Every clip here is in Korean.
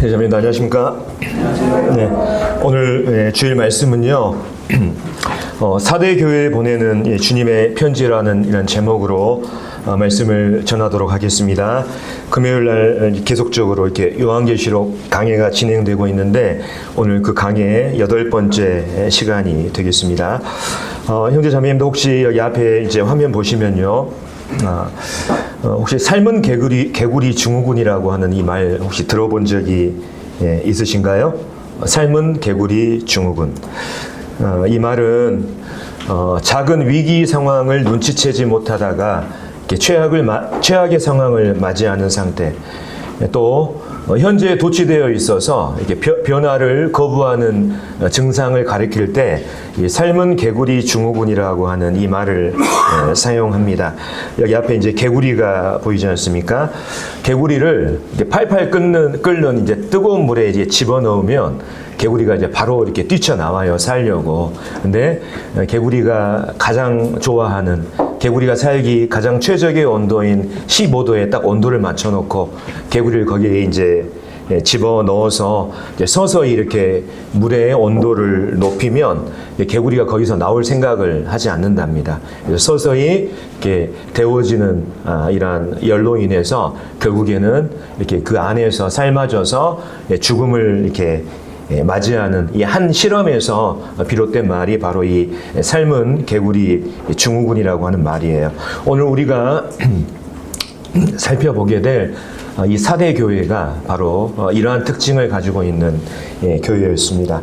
대장님 안녕하십니까? 네, 오늘 주일 말씀은요. 사대 교회에 보내는 주님의 편지라는 이런 제목으로 말씀을 전하도록 하겠습니다. 금요일 날 계속적으로 이렇게 요한계시록 강해가 진행되고 있는데 오늘 그 강해의 8번째 시간이 되겠습니다. 형제 자매님도 혹시 여기 앞에 이제 화면 보시면요. 혹시 삶은 개구리 증후군이라고 하는 이 말 혹시 들어본 적이 있으신가요? 삶은 개구리 증후군. 이 말은 작은 위기 상황을 눈치채지 못하다가 최악의 상황을 맞이하는 상태, 또 현재 도취되어 있어서 이렇게 변화를 거부하는 증상을 가리킬 때 이 삶은 개구리 증후군이라고 하는 이 말을 사용합니다. 여기 앞에 이제 개구리가 보이지 않습니까? 개구리를 팔팔 끓는 이제 뜨거운 물에 이제 집어넣으면 개구리가 이제 바로 이렇게 뛰쳐나와요, 살려고. 근데 개구리가 가장 좋아하는, 개구리가 살기 가장 최적의 온도인 15도에 딱 온도를 맞춰놓고 개구리를 거기에 이제 집어 넣어서 서서히 이렇게 물의 온도를 높이면 개구리가 거기서 나올 생각을 하지 않는답니다. 그래서 서서히 이렇게 데워지는 이러한 열로 인해서 결국에는 이렇게 그 안에서 삶아져서 죽음을 이렇게 맞이하는 이 한 실험에서 비롯된 말이 바로 이 삶은 개구리 증후군이라고 하는 말이에요. 오늘 우리가 살펴보게 될 이 사대 교회가 바로 이러한 특징을 가지고 있는 교회였습니다.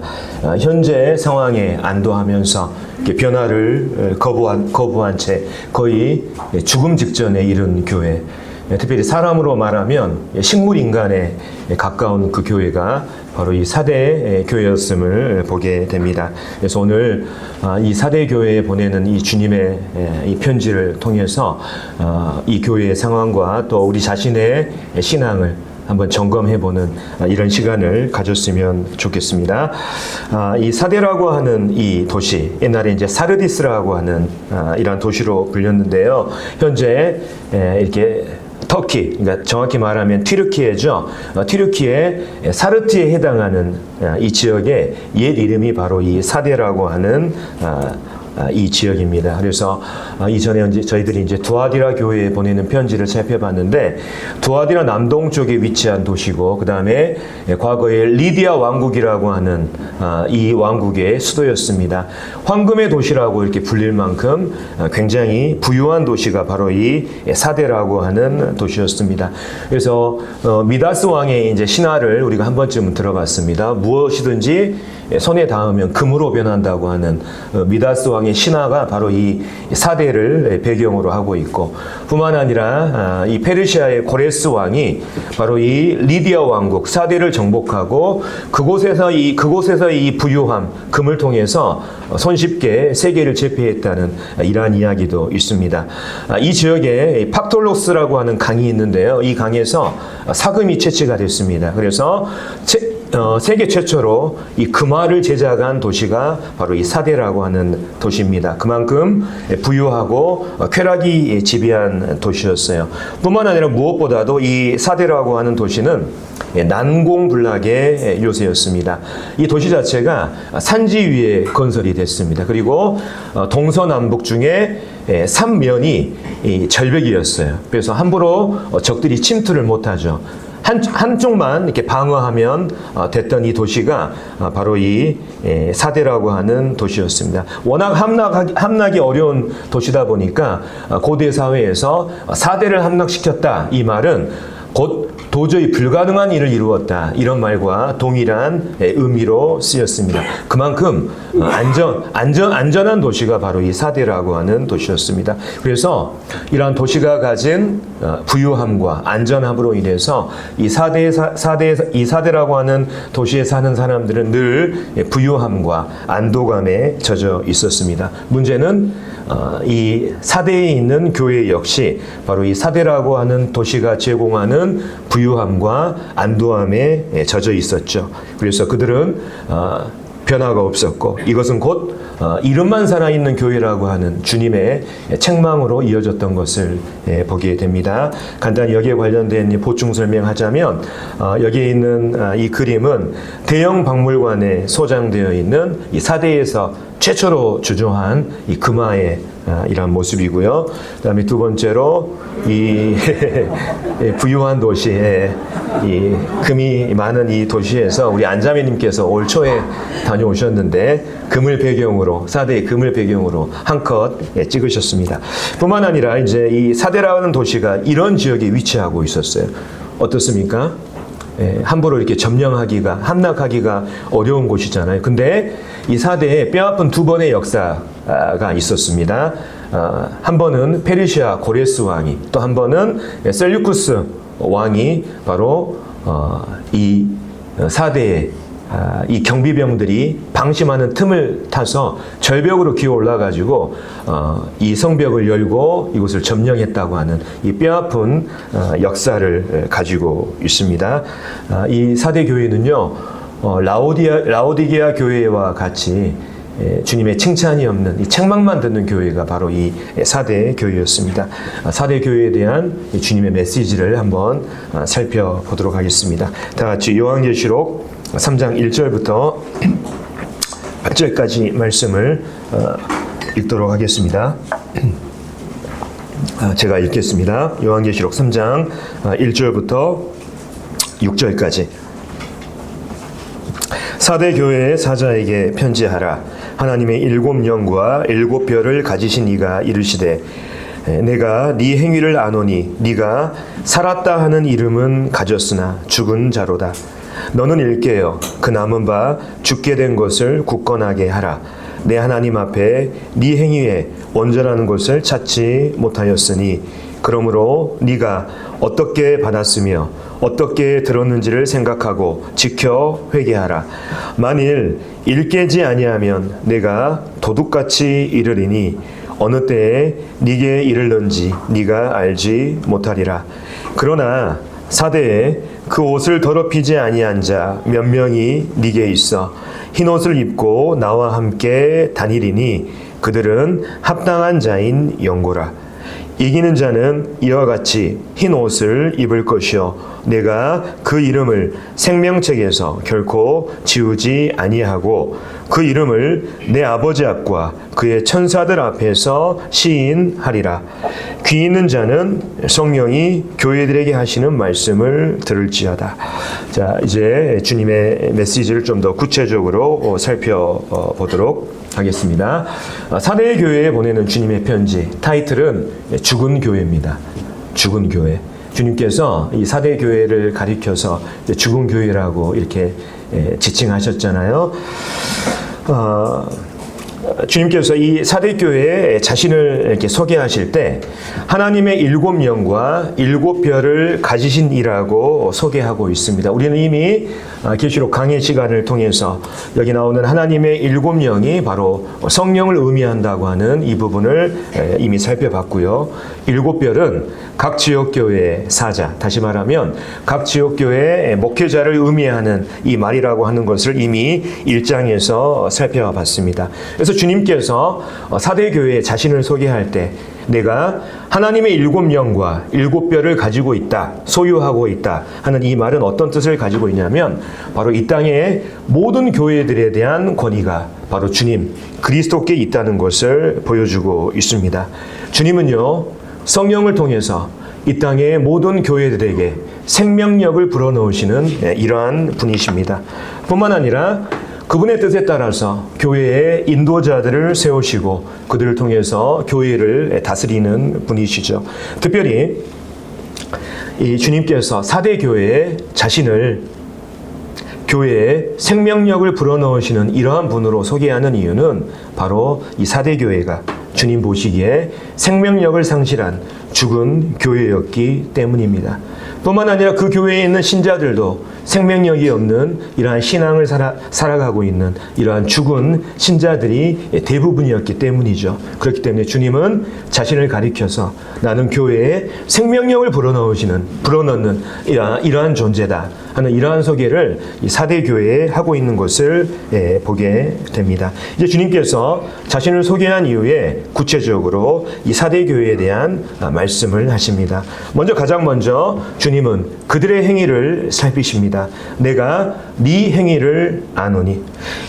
현재 상황에 안도하면서 변화를 거부한 채 거의 죽음 직전에 이른 교회, 특별히 사람으로 말하면 식물인간에 가까운 그 교회가 바로 이 사대 교회였음을 보게 됩니다. 그래서 오늘 이 사대 교회에 보내는 이 주님의 이 편지를 통해서 이 교회의 상황과 또 우리 자신의 신앙을 한번 점검해보는 이런 시간을 가졌으면 좋겠습니다. 이 사대라고 하는 이 도시, 옛날에 이제 사르디스라고 하는 이러한 도시로 불렸는데요. 현재 이렇게 터키, 그러니까 정확히 말하면 튀르키예죠. 튀르키의 사르트에 해당하는 이 지역의 옛 이름이 바로 이 사대라고 하는 이 지역입니다. 그래서 이전에 저희들이 이제 두아디라 교회에 보내는 편지를 살펴봤는데, 두아디라 남동쪽에 위치한 도시고, 그 다음에 과거에 리디아 왕국이라고 하는 이 왕국의 수도였습니다. 황금의 도시라고 이렇게 불릴 만큼 굉장히 부유한 도시가 바로 이 사대라고 하는 도시였습니다. 그래서 미다스 왕의 이제 신화를 우리가 한 번쯤은 들어봤습니다. 무엇이든지 손에 닿으면 금으로 변한다고 하는 미다스 왕의 신화가 바로 이 사대를 배경으로 하고 있고, 뿐만 아니라 이 페르시아의 고레스 왕이 바로 이 리디아 왕국 사대를 정복하고 그곳에서 이 부유함, 금을 통해서 손쉽게 세계를 제패했다는 이러한 이야기도 있습니다. 이 지역에 팍톨로스라고 하는 강이 있는데요. 이 강에서 사금이 채취가 됐습니다. 그래서 세계 최초로 이 금화를 제작한 도시가 바로 이 사대라고 하는 도시입니다. 그만큼 부유하고 쾌락이 지배한 도시였어요. 뿐만 아니라 무엇보다도 이 사대라고 하는 도시는 난공불락의 요새였습니다. 이 도시 자체가 산지 위에 건설이 됐습니다. 그리고 동서남북 중에 3면이 절벽이었어요. 그래서 함부로 적들이 침투를 못하죠. 한쪽만 이렇게 방어하면 됐던 이 도시가 바로 이 사대라고 하는 도시였습니다. 워낙 함락이 어려운 도시다 보니까 고대 사회에서 사대를 함락시켰다, 이 말은 곧 도저히 불가능한 일을 이루었다, 이런 말과 동일한 의미로 쓰였습니다. 그만큼 안전한 도시가 바로 이 사대라고 하는 도시였습니다. 그래서 이러한 도시가 가진 부유함과 안전함으로 인해서 이 사대라고 하는 도시에 사는 사람들은 늘 부유함과 안도감에 젖어 있었습니다. 문제는 이 사대에 있는 교회 역시 바로 이 사대라고 하는 도시가 제공하는 부유함과 안도함에 젖어 있었죠. 그래서 그들은 변화가 없었고 이것은 곧 이름만 살아있는 교회라고 하는 주님의 책망으로 이어졌던 것을 보게 됩니다. 간단히 여기에 관련된 보충 설명하자면 여기에 있는 이 그림은 대형 박물관에 소장되어 있는 이 사대에서 최초로 주조한 이 금화의 이런 모습이고요. 그다음에 두 번째로 이 부유한 도시에 이 금이 많은 이 도시에서 우리 안자매님께서 올 초에 다녀오셨는데 금을 배경으로 사대의 금을 배경으로 한컷 찍으셨습니다. 뿐만 아니라 이제 이 사대라는 도시가 이런 지역에 위치하고 있었어요. 어떻습니까? 함부로 이렇게 점령하기가 함락하기가 어려운 곳이잖아요. 근데 이 사대에 뼈아픈 두 번의 역사가 있었습니다. 한 번은 페르시아 고레스 왕이, 또 한 번은 셀류쿠스 왕이 바로 이 사대에 이 경비병들이 방심하는 틈을 타서 절벽으로 기어 올라가지고 이 성벽을 열고 이곳을 점령했다고 하는 이 뼈아픈 역사를 가지고 있습니다. 이 사대 교회는요, 라오디게아 교회와 같이 주님의 칭찬이 없는 이 책망만 듣는 교회가 바로 이 사대 교회였습니다. 사대 교회에 대한 주님의 메시지를 한번 살펴보도록 하겠습니다. 다 같이 요한계시록 3장 1절부터 8절까지 말씀을 읽도록 하겠습니다. 제가 읽겠습니다. 요한계시록 3장 1절부터 6절까지. 사대 교회의 사자에게 편지하라. 하나님의 7영과 7별을 가지신 이가 이르시되 내가 네 행위를 아노니 네가 살았다 하는 이름은 가졌으나 죽은 자로다. 너는 일깨어 그 남은 바 죽게 된 것을 굳건하게 하라. 내 하나님 앞에 네 행위에 온전한 것을 찾지 못하였으니 그러므로 네가 어떻게 받았으며 어떻게 들었는지를 생각하고 지켜 회개하라. 만일 일깨지 아니하면 내가 도둑같이 이르리니 어느 때에 네게 이르는지 네가 알지 못하리라. 그러나 사대에 그 옷을 더럽히지 아니한 자 몇 명이 네게 있어 흰 옷을 입고 나와 함께 다니리니 그들은 합당한 자인 영고라. 이기는 자는 이와 같이 흰 옷을 입을 것이요 내가 그 이름을 생명책에서 결코 지우지 아니하고 그 이름을 내 아버지 앞과 그의 천사들 앞에서 시인하리라. 귀 있는 자는 성령이 교회들에게 하시는 말씀을 들을지어다. 자, 이제 주님의 메시지를 좀 더 구체적으로 살펴보도록 하겠습니다. 사대 교회에 보내는 주님의 편지, 타이틀은 죽은 교회입니다. 죽은 교회. 주님께서 이 사대 교회를 가리켜서 죽은 교회라고 이렇게 지칭하셨잖아요. 주님께서 이 사대 교회에 자신을 이렇게 소개하실 때 하나님의 7영과 7별을 가지신 이라고 소개하고 있습니다. 우리는 이미 계시록 강의 시간을 통해서 여기 나오는 하나님의 7영이 바로 성령을 의미한다고 하는 이 부분을 이미 살펴봤고요. 7별은 각 지역교회의 사자, 다시 말하면 각 지역교회의 목회자를 의미하는 이 말이라고 하는 것을 이미 1장에서 살펴봤습니다. 그래서 주님께서 사대교회에 자신을 소개할 때 내가 하나님의 7영과 7별을 가지고 있다, 소유하고 있다 하는 이 말은 어떤 뜻을 가지고 있냐면 바로 이 땅의 모든 교회들에 대한 권위가 바로 주님, 그리스도께 있다는 것을 보여주고 있습니다. 주님은요, 성령을 통해서 이 땅의 모든 교회들에게 생명력을 불어넣으시는 이러한 분이십니다. 뿐만 아니라 그분의 뜻에 따라서 교회의 인도자들을 세우시고 그들을 통해서 교회를 다스리는 분이시죠. 특별히 이 주님께서 사대 교회에 자신을 교회에 생명력을 불어넣으시는 이러한 분으로 소개하는 이유는 바로 이 사대 교회가 주님 보시기에 생명력을 상실한 죽은 교회였기 때문입니다. 뿐만 아니라 그 교회에 있는 신자들도 생명력이 없는 이러한 신앙을 살아가고 있는 이러한 죽은 신자들이 대부분이었기 때문이죠. 그렇기 때문에 주님은 자신을 가리켜서 나는 교회에 생명력을 불어넣는 이러한 존재다 하는 이러한 소개를 이 사대 교회에 하고 있는 것을 보게 됩니다. 이제 주님께서 자신을 소개한 이후에 구체적으로 이 사대 교회에 대한 말씀을 하십니다. 가장 먼저 주님은 그들의 행위를 살피십니다. 내가 네 행위를 아노니.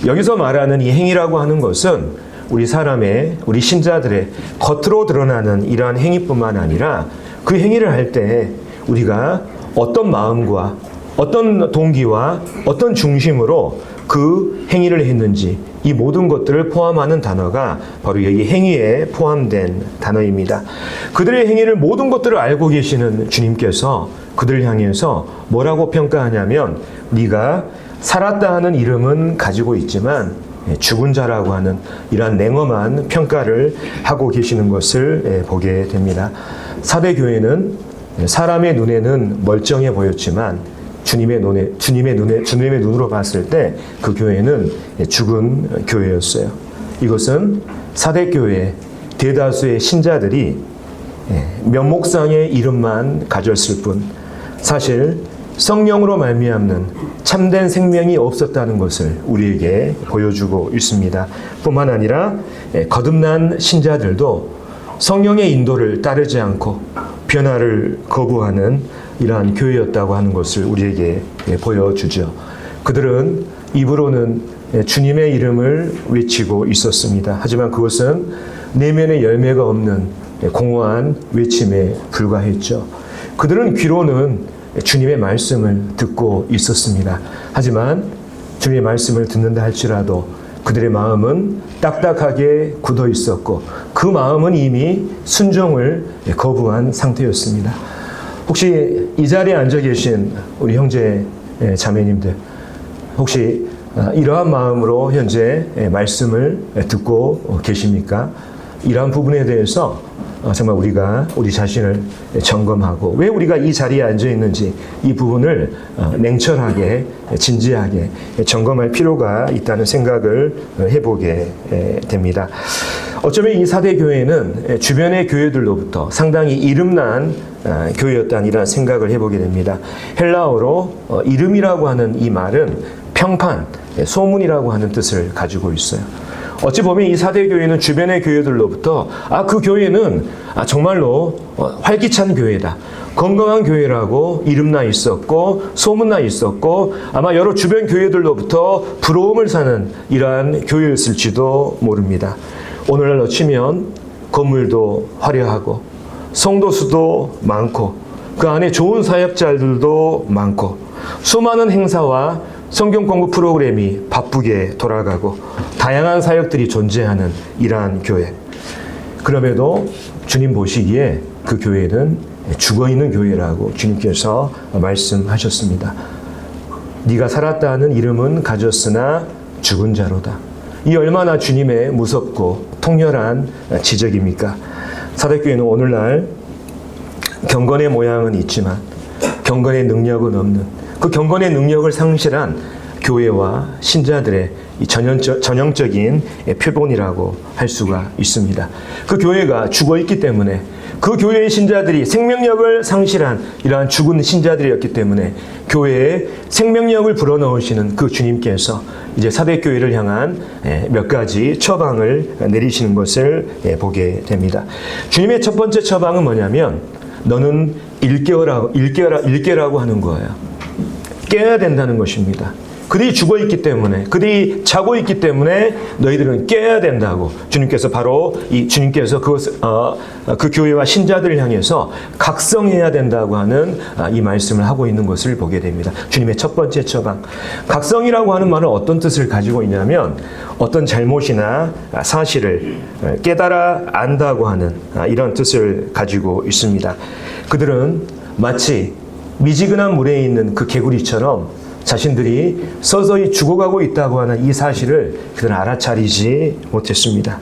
여기서 말하는 이 행위라고 하는 것은 우리 신자들의 겉으로 드러나는 이러한 행위뿐만 아니라 그 행위를 할 때 우리가 어떤 마음과 어떤 동기와 어떤 중심으로 그 행위를 했는지 이 모든 것들을 포함하는 단어가 바로 여기 행위에 포함된 단어입니다. 그들의 행위를 모든 것들을 알고 계시는 주님께서 그들을 향해서 뭐라고 평가하냐면 네가 살았다 하는 이름은 가지고 있지만 죽은 자라고 하는 이러한 냉엄한 평가를 하고 계시는 것을 보게 됩니다. 사대 교회는 사람의 눈에는 멀쩡해 보였지만 주님의 눈으로 봤을 때 그 교회는 죽은 교회였어요. 이것은 사대 교회 대다수의 신자들이 면목상의 이름만 가졌을 뿐 사실 성령으로 말미암는 참된 생명이 없었다는 것을 우리에게 보여주고 있습니다. 뿐만 아니라 거듭난 신자들도 성령의 인도를 따르지 않고 변화를 거부하는 이러한 교회였다고 하는 것을 우리에게 보여주죠. 그들은 입으로는 주님의 이름을 외치고 있었습니다. 하지만 그것은 내면의 열매가 없는 공허한 외침에 불과했죠. 그들은 귀로는 주님의 말씀을 듣고 있었습니다. 하지만 주님의 말씀을 듣는다 할지라도 그들의 마음은 딱딱하게 굳어 있었고 그 마음은 이미 순종을 거부한 상태였습니다. 혹시 이 자리에 앉아 계신 우리 형제 자매님들 혹시 이러한 마음으로 현재 말씀을 듣고 계십니까? 이러한 부분에 대해서 정말 우리가 우리 자신을 점검하고 왜 우리가 이 자리에 앉아 있는지 이 부분을 냉철하게 진지하게 점검할 필요가 있다는 생각을 해보게 됩니다. 어쩌면 이 사대 교회는 주변의 교회들로부터 상당히 이름난 교회였다는 이런 생각을 해보게 됩니다. 헬라어로 이름이라고 하는 이 말은 평판, 소문이라고 하는 뜻을 가지고 있어요. 어찌 보면 이 사대 교회는 주변의 교회들로부터 그 교회는 정말로 활기찬 교회다. 건강한 교회라고 이름나 있었고 소문나 있었고 아마 여러 주변 교회들로부터 부러움을 사는 이러한 교회였을지도 모릅니다. 오늘날로 치면 건물도 화려하고 성도 수도 많고 그 안에 좋은 사역자들도 많고 수많은 행사와 성경 공부 프로그램이 바쁘게 돌아가고 다양한 사역들이 존재하는 이러한 교회. 그럼에도 주님 보시기에 그 교회는 죽어있는 교회라고 주님께서 말씀하셨습니다. 네가 살았다는 이름은 가졌으나 죽은 자로다. 이 얼마나 주님의 무섭고 통렬한 지적입니까? 사대교회는 오늘날 경건의 모양은 있지만 경건의 능력은 없는 그 경건의 능력을 상실한 교회와 신자들의 이 전형적인 표본이라고 할 수가 있습니다. 그 교회가 죽어있기 때문에 그 교회의 신자들이 생명력을 상실한 이러한 죽은 신자들이었기 때문에 교회에 생명력을 불어넣으시는 그 주님께서 이제 사대교회를 향한 몇 가지 처방을 내리시는 것을 보게 됩니다. 주님의 첫 번째 처방은 뭐냐면 너는 일깨라고 하는 거예요. 깨어야 된다는 것입니다. 그들이 죽어있기 때문에 그들이 자고 있기 때문에 너희들은 깨어야 된다고 주님께서 바로 주님께서 그 교회와 신자들을 향해서 각성해야 된다고 하는 이 말씀을 하고 있는 것을 보게 됩니다. 주님의 첫 번째 처방. 각성이라고 하는 말은 어떤 뜻을 가지고 있냐면 어떤 잘못이나 사실을 깨달아 안다고 하는 이런 뜻을 가지고 있습니다. 그들은 마치 미지근한 물에 있는 그 개구리처럼 자신들이 서서히 죽어가고 있다고 하는 이 사실을 그들은 알아차리지 못했습니다.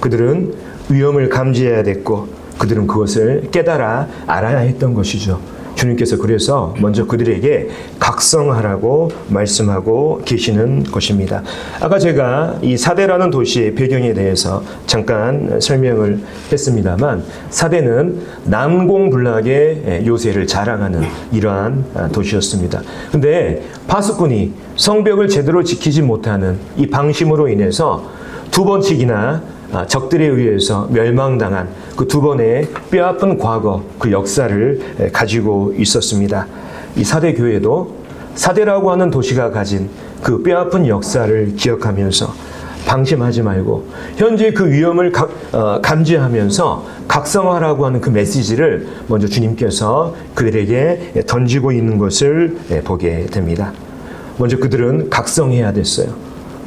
그들은 위험을 감지해야 됐고 그들은 그것을 깨달아 알아야 했던 것이죠. 주님께서 그래서 먼저 그들에게 각성하라고 말씀하고 계시는 것입니다. 아까 제가 이 사대라는 도시의 배경에 대해서 잠깐 설명을 했습니다만, 사대는 난공불락의 요새를 자랑하는 이러한 도시였습니다. 근데 파수꾼이 성벽을 제대로 지키지 못하는 이 방심으로 인해서 두 번씩이나 적들에 의해서 멸망당한 그 두 번의 뼈아픈 과거, 그 역사를 가지고 있었습니다. 이 사대 교회도 사대라고 하는 도시가 가진 그 뼈아픈 역사를 기억하면서 방심하지 말고 현재 그 위험을 감지하면서 각성하라고 하는 그 메시지를 먼저 주님께서 그들에게 던지고 있는 것을 보게 됩니다. 먼저 그들은 각성해야 됐어요.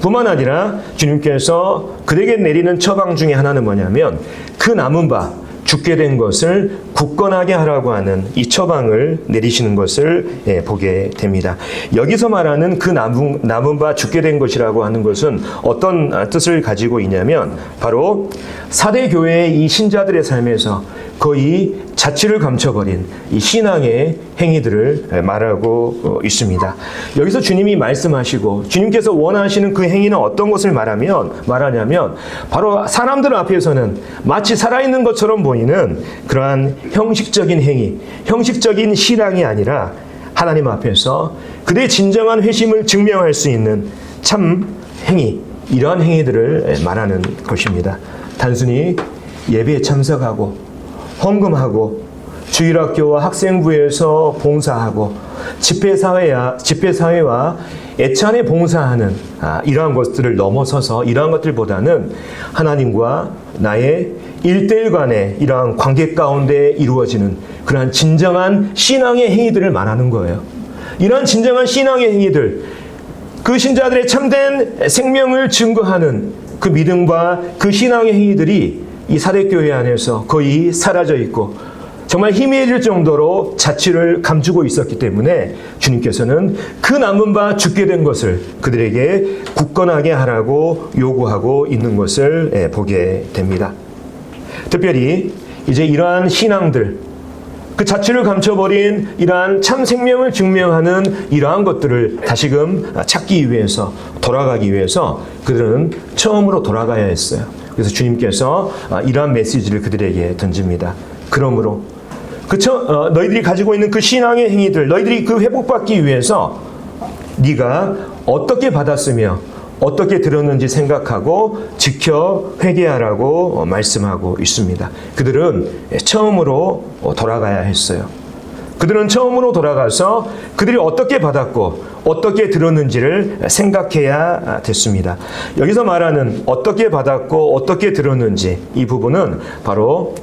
뿐만 아니라 주님께서 그들에게 내리는 처방 중에 하나는 뭐냐면, 그 남은 바 죽게 된 것을 굳건하게 하라고 하는 이 처방을 내리시는 것을 보게 됩니다. 여기서 말하는 그 남은 바 죽게 된 것이라고 하는 것은 어떤 뜻을 가지고 있냐면, 바로 사대 교회의 이 신자들의 삶에서 거의 자취를 감춰버린 이 신앙의 행위들을 말하고 있습니다. 여기서 주님이 말씀하시고 주님께서 원하시는 그 행위는 어떤 것을 말하냐면 바로 사람들 앞에서는 마치 살아있는 것처럼 보이는 그러한 형식적인 행위, 형식적인 신앙이 아니라 하나님 앞에서 그들의 진정한 회심을 증명할 수 있는 참 행위, 이러한 행위들을 말하는 것입니다. 단순히 예배에 참석하고 헌금하고 주일학교와 학생부에서 봉사하고 집회사회와 애찬에 봉사하는 이러한 것들을 넘어서서, 이러한 것들보다는 하나님과 나의 일대일 간의 이러한 관계 가운데 이루어지는 그러한 진정한 신앙의 행위들을 말하는 거예요. 이러한 진정한 신앙의 행위들, 그 신자들의 참된 생명을 증거하는 그 믿음과 그 신앙의 행위들이 이 사대교회 안에서 거의 사라져 있고 정말 희미해질 정도로 자취를 감추고 있었기 때문에 주님께서는 그 남은 바 죽게 된 것을 그들에게 굳건하게 하라고 요구하고 있는 것을 보게 됩니다. 특별히 이제 이러한 신앙들, 그 자취를 감춰버린 이러한 참 생명을 증명하는 이러한 것들을 다시금 찾기 위해서, 돌아가기 위해서 그들은 처음으로 돌아가야 했어요. 그래서 주님께서 이러한 메시지를 그들에게 던집니다. 그러므로 너희들이 가지고 있는 그 신앙의 행위들, 너희들이 그 회복받기 위해서 네가 어떻게 받았으며 어떻게 들었는지 생각하고 지켜 회개하라고 말씀하고 있습니다. 그들은 처음으로 돌아가야 했어요. 그들은 처음으로 돌아가서 그들이 어떻게 받았고 어떻게 들었는지를 생각해야 됐습니다. 여기서 말하는 어떻게 받았고 어떻게 들었는지, 이 부분은 바로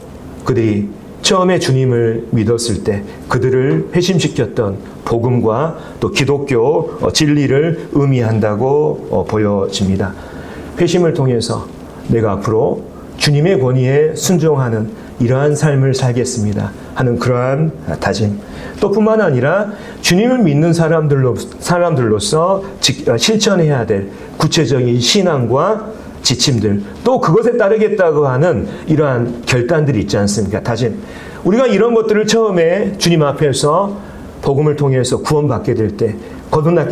그들이 처음에 주님을 믿었을 때 그들을 회심시켰던 복음과 또 기독교 진리를 의미한다고 보여집니다. 회심을 통해서 내가 앞으로 주님의 권위에 순종하는 이러한 삶을 살겠습니다 하는 그러한 다짐, 또 뿐만 아니라 주님을 믿는 사람들로서 실천해야 될 구체적인 신앙과 지침들, 또 그것에 따르겠다고 하는 이러한 결단들이 있지 않습니까? 다짐. 우리가 이런 것들을 처음에 주님 앞에서 복음을 통해서 구원받게 될 때, 거듭날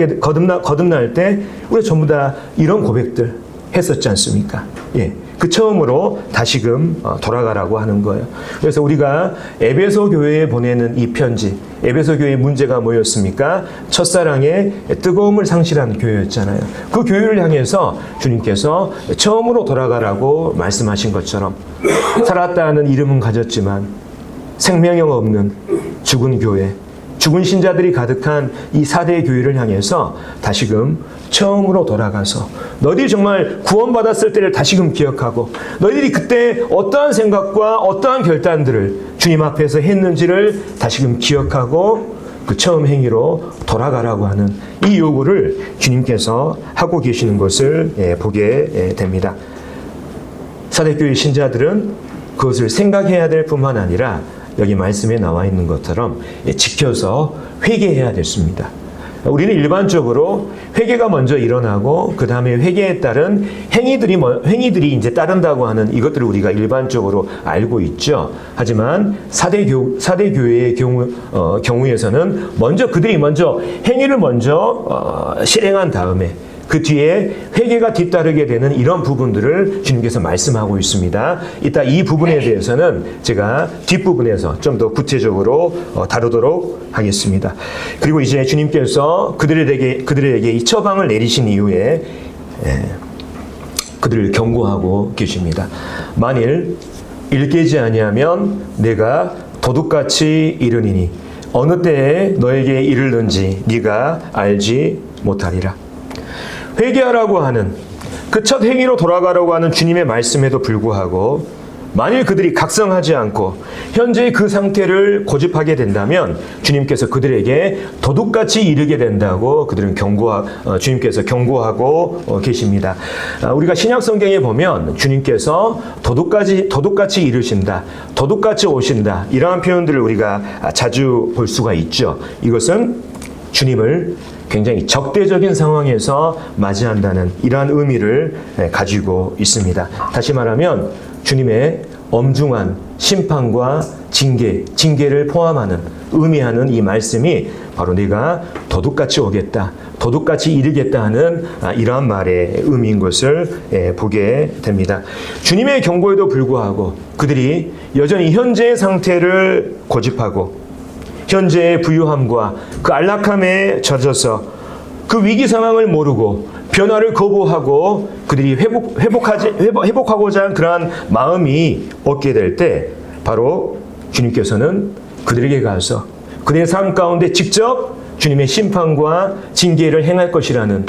때 우리가 전부 다 이런 고백들 했었지 않습니까? 예. 그 처음으로 다시금 돌아가라고 하는 거예요. 그래서 우리가 에베소 교회에 보내는 이 편지, 에베소 교회의 문제가 뭐였습니까? 첫사랑의 뜨거움을 상실한 교회였잖아요. 그 교회를 향해서 주님께서 처음으로 돌아가라고 말씀하신 것처럼, 살았다는 이름은 가졌지만 생명력 없는 죽은 교회, 죽은 신자들이 가득한 이 사대 교회를 향해서 다시금 처음으로 돌아가서 너희들이 정말 구원받았을 때를 다시금 기억하고, 너희들이 그때 어떠한 생각과 어떠한 결단들을 주님 앞에서 했는지를 다시금 기억하고 그 처음 행위로 돌아가라고 하는 이 요구를 주님께서 하고 계시는 것을 보게 됩니다. 사대교회 신자들은 그것을 생각해야 될 뿐만 아니라 여기 말씀에 나와 있는 것처럼 지켜서 회개해야 됐습니다. 우리는 일반적으로 회개가 먼저 일어나고 그 다음에 회개에 따른 행위들이 이제 따른다고 하는 이것들을 우리가 일반적으로 알고 있죠. 하지만 사대 교회의 경우에서는 그들이 먼저 행위를 먼저 실행한 다음에 그 뒤에 회개가 뒤따르게 되는 이런 부분들을 주님께서 말씀하고 있습니다. 이따 이 부분에 대해서는 제가 뒷부분에서 좀 더 구체적으로 다루도록 하겠습니다. 그리고 이제 주님께서 그들에게 이 처방을 내리신 이후에 그들을 경고하고 계십니다. 만일 일깨지 아니하면 내가 도둑같이 이르니니 어느 때에 너에게 이르는지 네가 알지 못하리라. 회개하라고 하는 그 첫 행위로 돌아가라고 하는 주님의 말씀에도 불구하고 만일 그들이 각성하지 않고 현재의 그 상태를 고집하게 된다면 주님께서 그들에게 도둑같이 이르게 된다고 주님께서 경고하고 계십니다. 우리가 신약 성경에 보면 주님께서 도둑같이 이르신다, 도둑같이 오신다 이러한 표현들을 우리가 자주 볼 수가 있죠. 이것은 주님을 굉장히 적대적인 상황에서 맞이한다는 이러한 의미를 가지고 있습니다. 다시 말하면 주님의 엄중한 심판과 징계를 의미하는 이 말씀이 바로 내가 도둑같이 오겠다, 도둑같이 이르겠다 하는 이러한 말의 의미인 것을 보게 됩니다. 주님의 경고에도 불구하고 그들이 여전히 현재의 상태를 고집하고 현재의 부유함과 그 안락함에 젖어서 그 위기 상황을 모르고 변화를 거부하고 그들이 회복하고자 한 그러한 마음이 없게 될 때 바로 주님께서는 그들에게 가서 그들의 삶 가운데 직접 주님의 심판과 징계를 행할 것이라는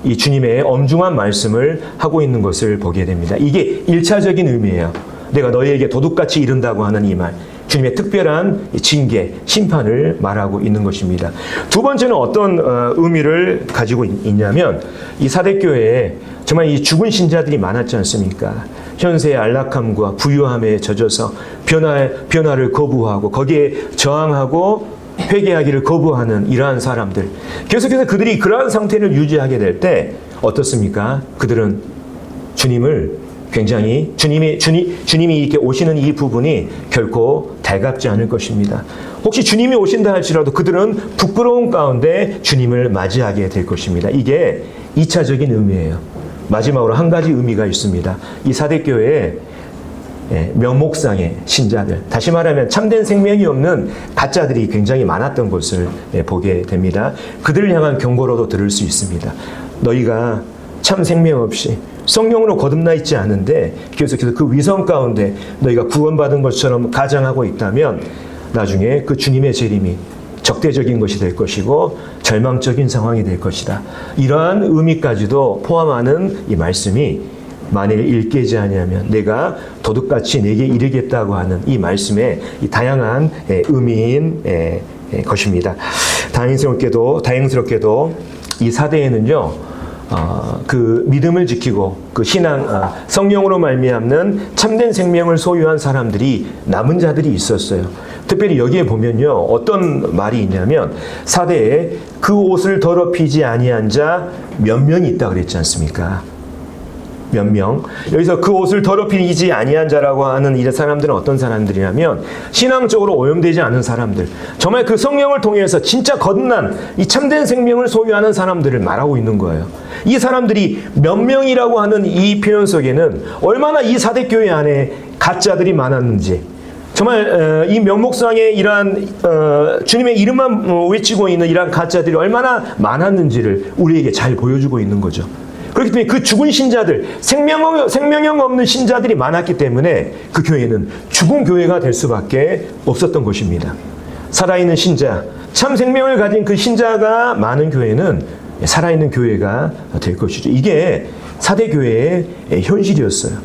이 주님의 엄중한 말씀을 하고 있는 것을 보게 됩니다. 이게 1차적인 의미예요. 내가 너희에게 도둑같이 이른다고 하는 이 말. 주님의 특별한 징계, 심판을 말하고 있는 것입니다. 두 번째는 어떤 의미를 가지고 있냐면 이 사대교회에 정말 이 죽은 신자들이 많았지 않습니까? 현세의 안락함과 부유함에 젖어서 변화를 거부하고 거기에 저항하고 회개하기를 거부하는 이러한 사람들. 계속해서 그들이 그러한 상태를 유지하게 될 때 어떻습니까? 그들은 주님을 굉장히 주님이 이렇게 오시는 이 부분이 결코 달갑지 않을 것입니다. 혹시 주님이 오신다 할지라도 그들은 부끄러운 가운데 주님을 맞이하게 될 것입니다. 이게 2차적인 의미예요. 마지막으로 한 가지 의미가 있습니다. 이 사대교회에 면목상의 신자들, 다시 말하면 참된 생명이 없는 가짜들이 굉장히 많았던 것을 보게 됩니다. 그들을 향한 경고로도 들을 수 있습니다. 너희가 참 생명 없이 성령으로 거듭나 있지 않은데 계속해서 그 위선 가운데 너희가 구원받은 것처럼 가장하고 있다면 나중에 그 주님의 재림이 적대적인 것이 될 것이고 절망적인 상황이 될 것이다. 이러한 의미까지도 포함하는 이 말씀이 만일 일깨지 아니하면 내가 도둑같이 내게 이르겠다고 하는 이 말씀의 이 다양한 의미인 것입니다. 다행스럽게도 이 사대에는요. 그 믿음을 지키고 그 성령으로 말미암는 참된 생명을 소유한 사람들이 남은 자들이 있었어요. 특별히 여기에 보면요 어떤 말이 있냐면 사대에 그 옷을 더럽히지 아니한 자 몇 명이 있다 그랬지 않습니까? 몇 명. 여기서 그 옷을 더럽히지 아니한 자라고 하는 이 사람들은 어떤 사람들이냐면 신앙적으로 오염되지 않은 사람들, 정말 그 성령을 통해서 진짜 거듭난 이 참된 생명을 소유하는 사람들을 말하고 있는 거예요. 이 사람들이 몇 명이라고 하는 이 표현 속에는 얼마나 이 사대교회 안에 가짜들이 많았는지, 정말 이 면목상의 이러한 주님의 이름만 외치고 있는 이러한 가짜들이 얼마나 많았는지를 우리에게 잘 보여주고 있는 거죠. 그렇기 때문에 그 죽은 신자들, 생명력 없는 신자들이 많았기 때문에 그 교회는 죽은 교회가 될 수밖에 없었던 것입니다. 살아있는 신자, 참 생명을 가진 그 신자가 많은 교회는 살아있는 교회가 될 것이죠. 이게 사대교회의 현실이었어요.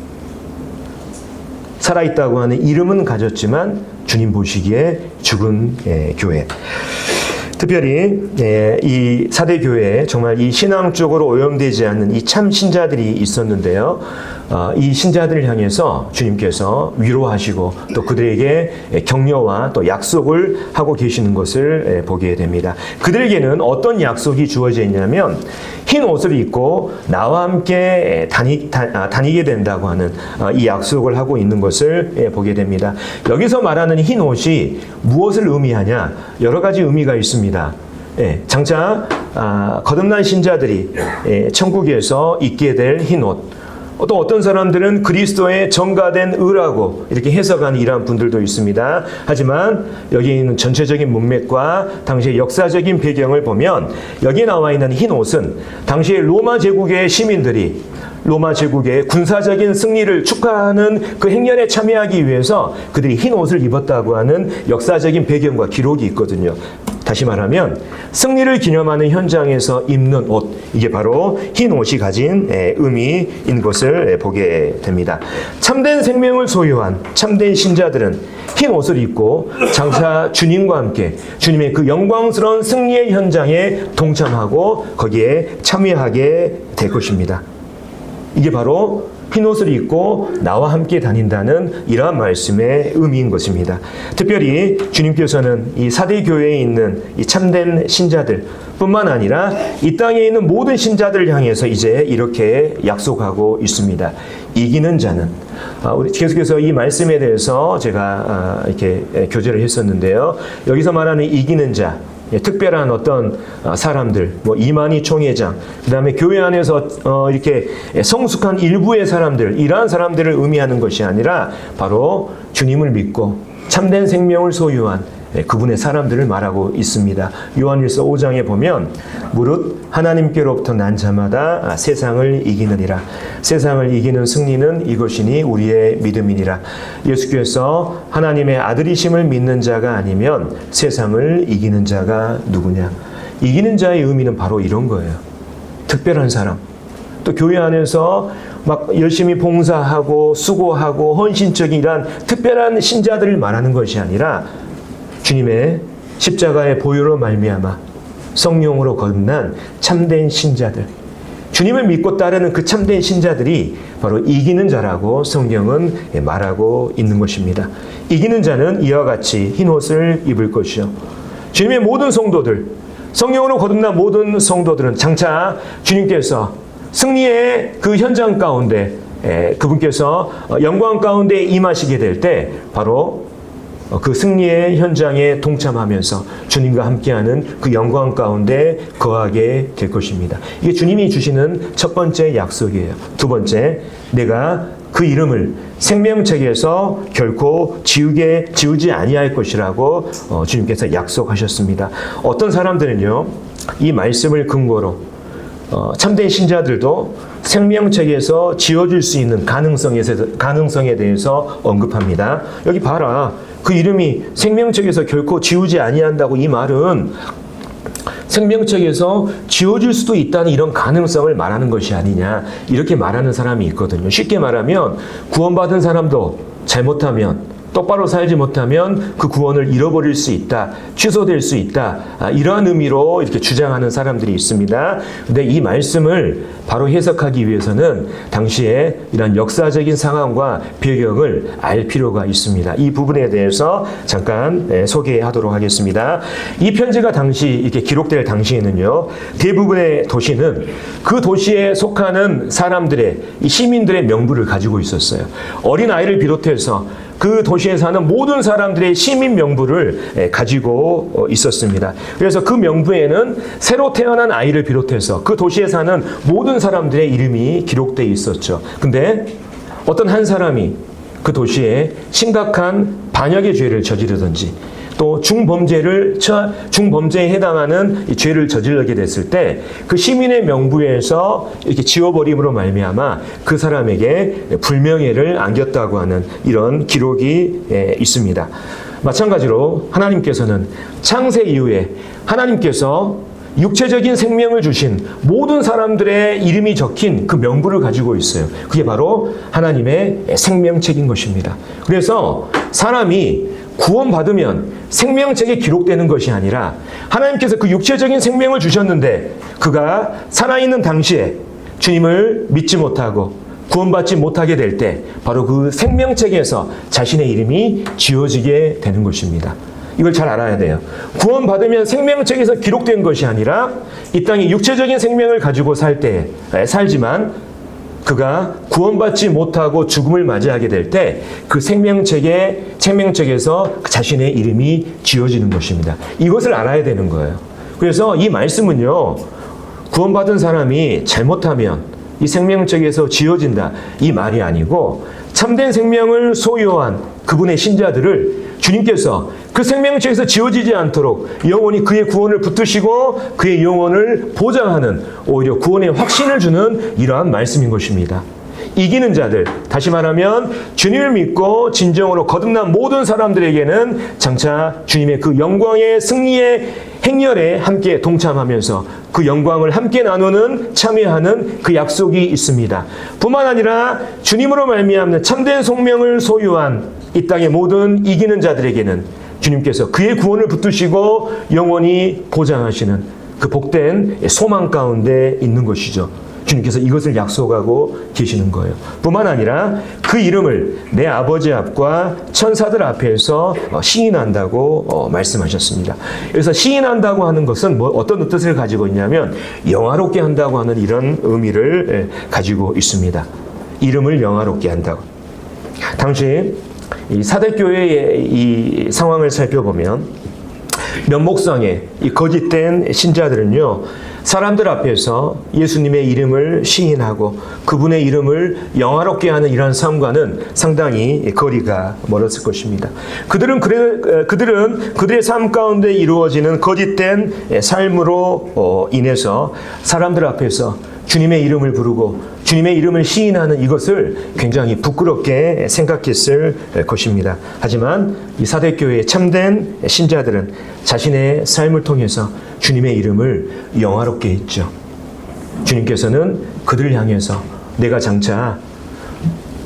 살아있다고 하는 이름은 가졌지만 주님 보시기에 죽은 교회. 특별히 이 사대교회에 정말 이 신앙적으로 오염되지 않는 이 참 신자들이 있었는데요. 이 신자들을 향해서 주님께서 위로하시고 또 그들에게 격려와 또 약속을 하고 계시는 것을 보게 됩니다. 그들에게는 어떤 약속이 주어져 있냐면 흰 옷을 입고 나와 함께 다니게 된다고 하는 이 약속을 하고 있는 것을 보게 됩니다. 여기서 말하는 흰 옷이 무엇을 의미하냐? 여러 가지 의미가 있습니다. 장차 거듭난 신자들이 천국에서 입게 될 흰 옷, 또 어떤 사람들은 그리스도의 정가된 의라고 이렇게 해석하는 이러한 분들도 있습니다. 하지만 여기 있는 전체적인 문맥과 당시의 역사적인 배경을 보면 여기에 나와 있는 흰 옷은 당시의 로마 제국의 시민들이 로마 제국의 군사적인 승리를 축하하는 그 행렬에 참여하기 위해서 그들이 흰 옷을 입었다고 하는 역사적인 배경과 기록이 있거든요. 다시 말하면 승리를 기념하는 현장에서 입는 옷, 이게 바로 흰 옷이 가진 의미인 것을 보게 됩니다. 참된 생명을 소유한 참된 신자들은 흰 옷을 입고 장차 주님과 함께 주님의 그 영광스러운 승리의 현장에 동참하고 거기에 참여하게 될 것입니다. 이게 바로 흰 옷을 입고 나와 함께 다닌다는 이러한 말씀의 의미인 것입니다. 특별히 주님께서는 이 사대 교회에 있는 이 참된 신자들 뿐만 아니라 이 땅에 있는 모든 신자들을 향해서 이제 이렇게 약속하고 있습니다. 이기는 자는, 우리 계속해서 이 말씀에 대해서 제가 이렇게 교제를 했었는데요. 여기서 말하는 이기는 자, 특별한 어떤 사람들, 이만희 총회장, 그 다음에 교회 안에서 이렇게 성숙한 일부의 사람들, 이러한 사람들을 의미하는 것이 아니라 바로 주님을 믿고 참된 생명을 소유한 그분의 사람들을 말하고 있습니다. 요한일서 5장에 보면 무릇 하나님께로부터 난 자마다 세상을 이기느니라. 세상을 이기는 승리는 이것이니 우리의 믿음이니라. 예수께서 하나님의 아들이심을 믿는 자가 아니면 세상을 이기는 자가 누구냐. 이기는 자의 의미는 바로 이런 거예요. 특별한 사람. 또 교회 안에서 막 열심히 봉사하고 수고하고 헌신적인 이러한 특별한 신자들을 말하는 것이 아니라 주님의 십자가의 보혈로 말미암아 성령으로 거듭난 참된 신자들, 주님을 믿고 따르는 그 참된 신자들이 바로 이기는 자라고 성경은 말하고 있는 것입니다. 이기는 자는 이와 같이 흰 옷을 입을 것이요. 주님의 모든 성도들, 성령으로 거듭난 모든 성도들은 장차 주님께서 승리의 그 현장 가운데 그분께서 영광 가운데 임하시게 될 때 바로 그 승리의 현장에 동참하면서 주님과 함께하는 그 영광 가운데 거하게 될 것입니다. 이게 주님이 주시는 첫 번째 약속이에요. 두 번째, 내가 그 이름을 생명책에서 결코 지우지 아니할 것이라고 주님께서 약속하셨습니다. 어떤 사람들은요, 이 말씀을 근거로 참된 신자들도 생명책에서 지워질 수 있는 가능성에 대해서 언급합니다. 여기 봐라. 그 이름이 생명책에서 결코 지우지 아니한다고, 이 말은 생명책에서 지워질 수도 있다는 이런 가능성을 말하는 것이 아니냐, 이렇게 말하는 사람이 있거든요. 쉽게 말하면 구원받은 사람도 잘못하면, 똑바로 살지 못하면 그 구원을 잃어버릴 수 있다, 취소될 수 있다, 이러한 의미로 이렇게 주장하는 사람들이 있습니다. 근데 이 말씀을 바로 해석하기 위해서는 당시에 이런 역사적인 상황과 배경을 알 필요가 있습니다. 이 부분에 대해서 잠깐 소개하도록 하겠습니다. 이 편지가 당시 이렇게 기록될 당시에는요, 대부분의 도시는 그 도시에 속하는 사람들의, 이 시민들의 명부를 가지고 있었어요. 어린 아이를 비롯해서 그 도시에 사는 모든 사람들의 시민 명부를 가지고 있었습니다. 그래서 그 명부에는 새로 태어난 아이를 비롯해서 그 도시에 사는 모든 사람들의 이름이 기록되어 있었죠. 근데 어떤 한 사람이 그 도시에 심각한 반역의 죄를 저지르든지 또 중범죄에 해당하는 이 죄를 저지르게 됐을 때 그 시민의 명부에서 이렇게 지워버림으로 말미암아 그 사람에게 불명예를 안겼다고 하는 이런 기록이 있습니다. 마찬가지로 하나님께서는 창세 이후에 하나님께서 육체적인 생명을 주신 모든 사람들의 이름이 적힌 그 명부를 가지고 있어요. 그게 바로 하나님의 생명책인 것입니다. 그래서 사람이 구원받으면 생명책에 기록되는 것이 아니라 하나님께서 그 육체적인 생명을 주셨는데 그가 살아있는 당시에 주님을 믿지 못하고 구원받지 못하게 될 때 바로 그 생명책에서 자신의 이름이 지워지게 되는 것입니다. 이걸 잘 알아야 돼요. 구원받으면 생명책에서 기록된 것이 아니라 이 땅에 육체적인 생명을 가지고 살지만 그가 구원받지 못하고 죽음을 맞이하게 될 때 그 생명책에서 자신의 이름이 지워지는 것입니다. 이것을 알아야 되는 거예요. 그래서 이 말씀은요, 구원받은 사람이 잘못하면 이 생명책에서 지워진다, 이 말이 아니고 참된 생명을 소유한 그분의 신자들을 주님께서 그 생명책에서 지워지지 않도록 영원히 그의 구원을 붙드시고 그의 영혼을 보장하는, 오히려 구원의 확신을 주는 이러한 말씀인 것입니다. 이기는 자들, 다시 말하면 주님을 믿고 진정으로 거듭난 모든 사람들에게는 장차 주님의 그 영광의 승리의 행렬에 함께 동참하면서 그 영광을 함께 나누는, 참여하는 그 약속이 있습니다. 뿐만 아니라 주님으로 말미암는 참된 생명을 소유한 이 땅의 모든 이기는 자들에게는 주님께서 그의 구원을 붙드시고 영원히 보장하시는 그 복된 소망 가운데 있는 것이죠. 주님께서 이것을 약속하고 계시는 거예요. 뿐만 아니라 그 이름을 내 아버지 앞과 천사들 앞에서 시인한다고 말씀하셨습니다. 그래서 시인한다고 하는 것은 어떤 뜻을 가지고 있냐면 영화롭게 한다고 하는 이런 의미를 가지고 있습니다. 이름을 영화롭게 한다고. 당시 이 사대교회의 이 상황을 살펴보면 면목상의 이 거짓된 신자들은요, 사람들 앞에서 예수님의 이름을 시인하고 그분의 이름을 영화롭게 하는 이러한 삶과는 상당히 거리가 멀었을 것입니다. 그들은 그들의 삶 가운데 이루어지는 거짓된 삶으로 인해서 사람들 앞에서 주님의 이름을 부르고 주님의 이름을 시인하는 이것을 굉장히 부끄럽게 생각했을 것입니다. 하지만 이 사대교회의 참된 신자들은 자신의 삶을 통해서 주님의 이름을 영화롭게 했죠. 주님께서는 그들을 향해서 내가 장차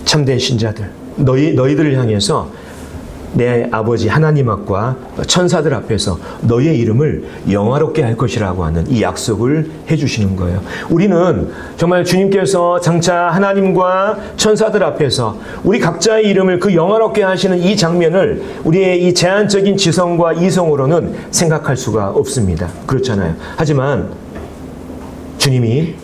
참된 신자들, 너희들을 향해서 내 아버지 하나님 앞과 천사들 앞에서 너희의 이름을 영화롭게 할 것이라고 하는 이 약속을 해주시는 거예요. 우리는 정말 주님께서 장차 하나님과 천사들 앞에서 우리 각자의 이름을 그 영화롭게 하시는 이 장면을 우리의 이 제한적인 지성과 이성으로는 생각할 수가 없습니다. 그렇잖아요. 하지만 주님이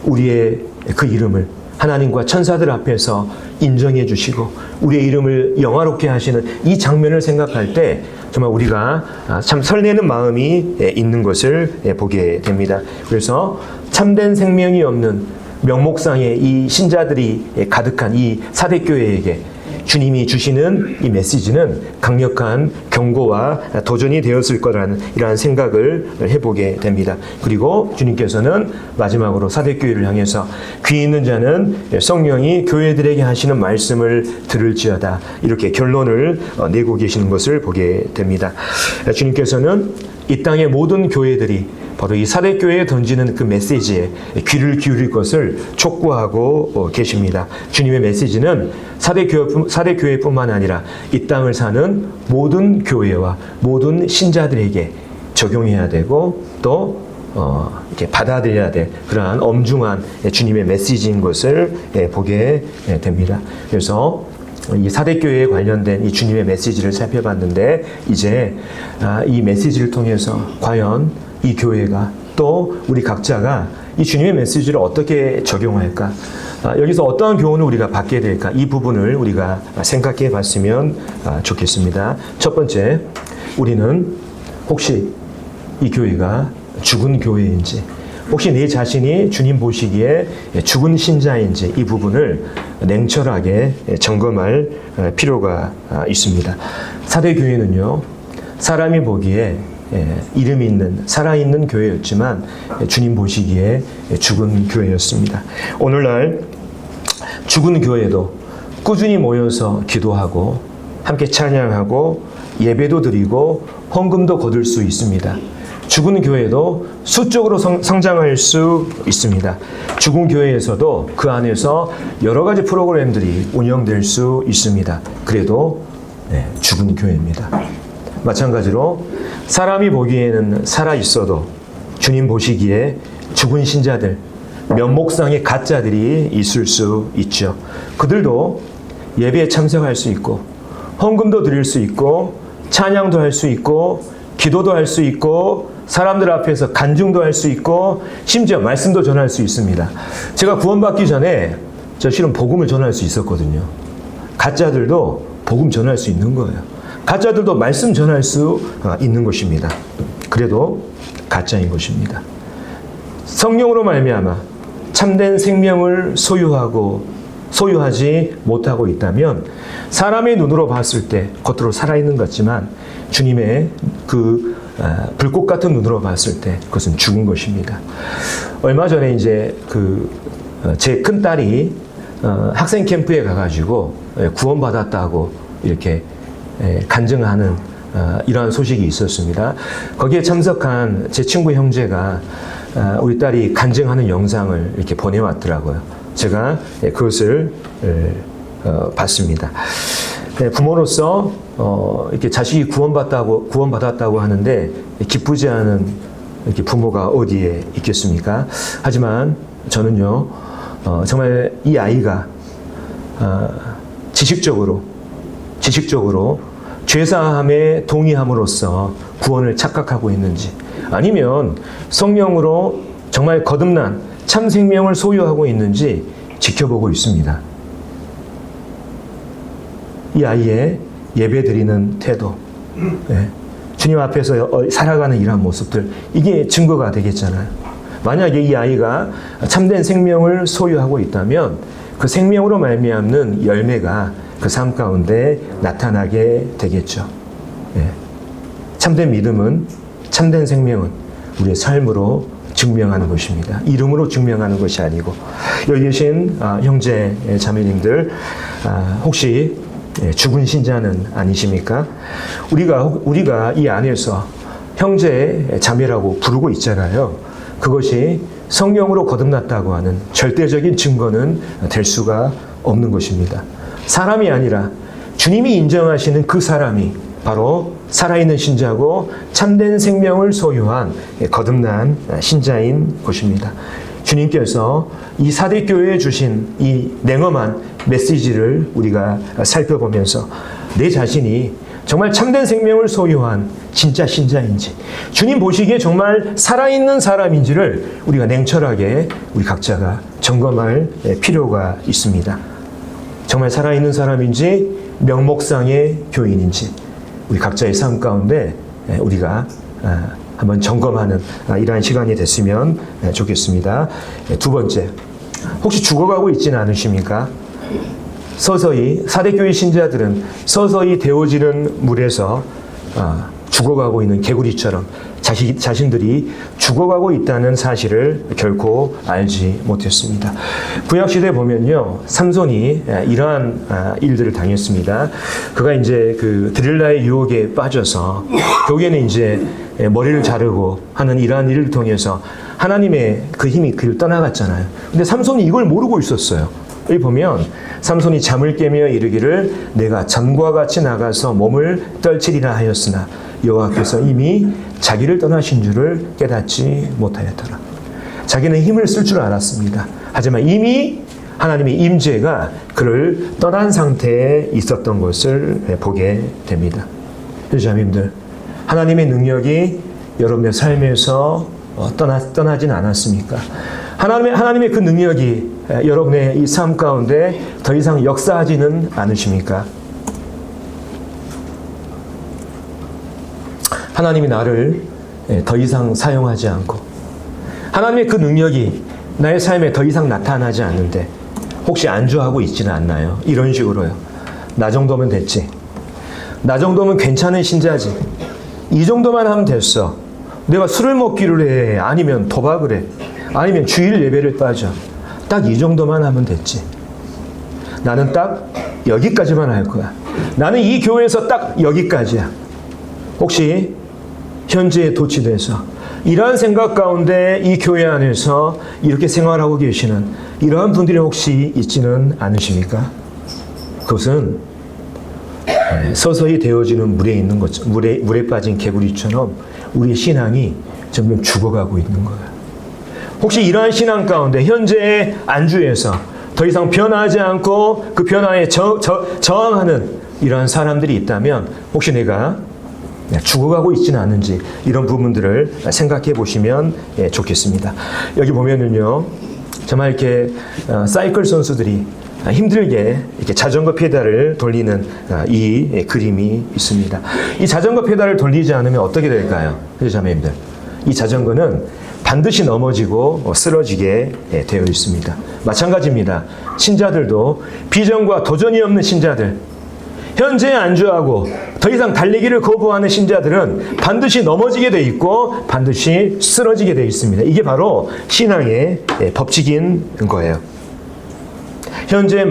우리의 그 이름을 하나님과 천사들 앞에서 인정해 주시고 우리의 이름을 영화롭게 하시는 이 장면을 생각할 때 정말 우리가 참 설레는 마음이 있는 것을 보게 됩니다. 그래서 참된 생명이 없는 명목상의 이 신자들이 가득한 이 사대교회에게 주님이 주시는 이 메시지는 강력한 경고와 도전이 되었을 거라는 이러한 생각을 해보게 됩니다. 그리고 주님께서는 마지막으로 사대교회를 향해서 귀 있는 자는 성령이 교회들에게 하시는 말씀을 들을지어다, 이렇게 결론을 내고 계시는 것을 보게 됩니다. 주님께서는 이 땅의 모든 교회들이 바로 이 사대교회에 던지는 그 메시지에 귀를 기울일 것을 촉구하고 계십니다. 주님의 메시지는 사대교회뿐만 아니라 이 땅을 사는 모든 교회와 모든 신자들에게 적용해야 되고 또 이렇게 받아들여야 될 그러한 엄중한 주님의 메시지인 것을 보게 됩니다. 그래서 이 사대교회에 관련된 이 주님의 메시지를 살펴봤는데 이제 이 메시지를 통해서 과연 이 교회가 또 우리 각자가 이 주님의 메시지를 어떻게 적용할까? 여기서 어떠한 교훈을 우리가 받게 될까? 이 부분을 우리가 생각해 봤으면 좋겠습니다. 첫 번째, 우리는 혹시 이 교회가 죽은 교회인지, 혹시 내 자신이 주님 보시기에 죽은 신자인지 이 부분을 냉철하게 점검할 필요가 있습니다. 사대교회는요, 사람이 보기에 이름 있는 살아있는 교회였지만 주님 보시기에 죽은 교회였습니다. 오늘날 죽은 교회도 꾸준히 모여서 기도하고 함께 찬양하고 예배도 드리고 헌금도 거둘 수 있습니다. 죽은 교회도 수적으로 성장할 수 있습니다. 죽은 교회에서도 그 안에서 여러 가지 프로그램들이 운영될 수 있습니다. 그래도 죽은 교회입니다. 마찬가지로 사람이 보기에는 살아 있어도 주님 보시기에 죽은 신자들, 면목상의 가짜들이 있을 수 있죠. 그들도 예배에 참석할 수 있고 헌금도 드릴 수 있고 찬양도 할 수 있고 기도도 할 수 있고 사람들 앞에서 간증도 할 수 있고 심지어 말씀도 전할 수 있습니다. 제가 구원받기 전에 저 실은 복음을 전할 수 있었거든요. 가짜들도 복음 전할 수 있는 거예요. 가짜들도 말씀 전할 수 있는 것입니다. 그래도 가짜인 것입니다. 성령으로 말미암아 참된 생명을 소유하지 못하고 있다면 사람의 눈으로 봤을 때 겉으로 살아있는 것 같지만 주님의 그 불꽃 같은 눈으로 봤을 때 그것은 죽은 것입니다. 얼마 전에 이제 제 큰 딸이 학생 캠프에 가가지고 구원받았다고 이렇게 간증하는 이러한 소식이 있었습니다. 거기에 참석한 제 친구 형제가 우리 딸이 간증하는 영상을 이렇게 보내왔더라고요. 제가 그것을 봤습니다. 부모로서 이렇게 자식이 구원받았다고 하는데 기쁘지 않은 이렇게 부모가 어디에 있겠습니까? 하지만 저는요, 정말 이 아이가 지식적으로 죄사함에 동의함으로써 구원을 착각하고 있는지, 아니면 성령으로 정말 거듭난 참 생명을 소유하고 있는지 지켜보고 있습니다. 이 아이의 예배드리는 태도, 주님 앞에서 살아가는 이러한 모습들, 이게 증거가 되겠잖아요. 만약에 이 아이가 참된 생명을 소유하고 있다면 그 생명으로 말미암는 열매가 그 삶 가운데 나타나게 되겠죠. 참된 믿음은, 참된 생명은 우리의 삶으로 증명하는 것입니다. 이름으로 증명하는 것이 아니고. 여기 계신 형제 자매님들, 혹시 죽은 신자는 아니십니까? 우리가 이 안에서 형제 자매라고 부르고 있잖아요. 그것이 성령으로 거듭났다고 하는 절대적인 증거는 될 수가 없는 것입니다. 사람이 아니라 주님이 인정하시는 그 사람이 바로 살아있는 신자고 참된 생명을 소유한 거듭난 신자인 것입니다. 주님께서 이 사대교회에 주신 이 냉엄한 메시지를 우리가 살펴보면서 내 자신이 정말 참된 생명을 소유한 진짜 신자인지, 주님 보시기에 정말 살아있는 사람인지를 우리가 냉철하게 우리 각자가 점검할 필요가 있습니다. 정말 살아있는 사람인지 명목상의 교인인지 우리 각자의 삶 가운데 우리가 한번 점검하는 이러한 시간이 됐으면 좋겠습니다. 두 번째, 혹시 죽어가고 있지는 않으십니까? 서서히 사대교회 신자들은 서서히 데워지는 물에서 죽어가고 있는 개구리처럼 자신들이 죽어가고 있다는 사실을 결코 알지 못했습니다. 구약시대에 보면요, 삼손이 이러한 일들을 당했습니다. 그가 이제 그 드릴라의 유혹에 빠져서 결국에는 이제 머리를 자르고 하는 이러한 일을 통해서 하나님의 그 힘이 그를 떠나갔잖아요. 근데 삼손이 이걸 모르고 있었어요. 여기 보면 삼손이 잠을 깨며 이르기를 내가 전과 같이 나가서 몸을 떨치리라 하였으나 여호와께서 이미 자기를 떠나신 줄을 깨닫지 못하였더라. 자기는 힘을 쓸 줄 알았습니다. 하지만 이미 하나님의 임재가 그를 떠난 상태에 있었던 것을 보게 됩니다. 자매님들, 하나님의 능력이 여러분의 삶에서 떠나진 않았습니까? 하나님의 그 능력이 여러분의 이 삶 가운데 더 이상 역사하지는 않으십니까? 하나님이 나를 더 이상 사용하지 않고 하나님의 그 능력이 나의 삶에 더 이상 나타나지 않는데 혹시 안주하고 있지는 않나요? 이런 식으로요. 나 정도면 됐지. 나 정도면 괜찮은 신자지. 이 정도만 하면 됐어. 내가 술을 먹기를 해. 아니면 도박을 해. 아니면 주일 예배를 빠져. 딱 이 정도만 하면 됐지. 나는 딱 여기까지만 할 거야. 나는 이 교회에서 딱 여기까지야. 혹시 현재에 도취돼서 이러한 생각 가운데 이 교회 안에서 이렇게 생활하고 계시는 이러한 분들이 혹시 있지는 않으십니까? 그것은 서서히 데워지는 물에 있는 것, 물에 빠진 개구리처럼 우리의 신앙이 점점 죽어가고 있는 거예요. 혹시 이러한 신앙 가운데 현재의 안주에서 더 이상 변하지 않고 그 변화에 저항하는 이러한 사람들이 있다면 혹시 내가 죽어가고 있지는 않은지 이런 부분들을 생각해 보시면 좋겠습니다. 여기 보면은요, 정말 이렇게 사이클 선수들이 힘들게 이렇게 자전거 페달을 돌리는 이 그림이 있습니다. 이 자전거 페달을 돌리지 않으면 어떻게 될까요? 자매님들, 이 자전거는 반드시 넘어지고 쓰러지게 되어 있습니다. 마찬가지입니다. 신자들도 비전과 도전이 없는 신자들, 현재에 안주하고 더 이상 달리기를 거부하는 신자들은 반드시 넘어지게 돼 있고 반드시 쓰러지게 돼 있습니다. 이게 바로 신앙의 법칙인 거예요. 현재에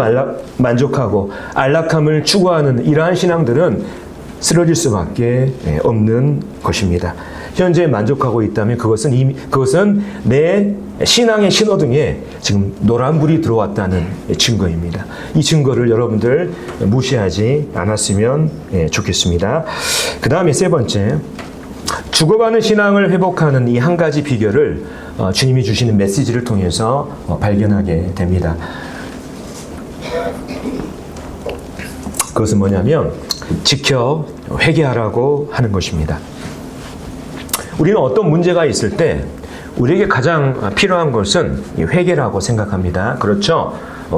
만족하고 안락함을 추구하는 이러한 신앙들은 쓰러질 수밖에 없는 것입니다. 현재에 만족하고 있다면 그것은 내 신앙의 신호등에 지금 노란불이 들어왔다는 증거입니다. 이 증거를 여러분들 무시하지 않았으면 좋겠습니다. 그 다음에 세 번째, 죽어가는 신앙을 회복하는 이 한 가지 비결을 주님이 주시는 메시지를 통해서 발견하게 됩니다. 그것은 뭐냐면 지켜 회개하라고 하는 것입니다. 우리는 어떤 문제가 있을 때 우리에게 가장 필요한 것은 회개라고 생각합니다. 그렇죠?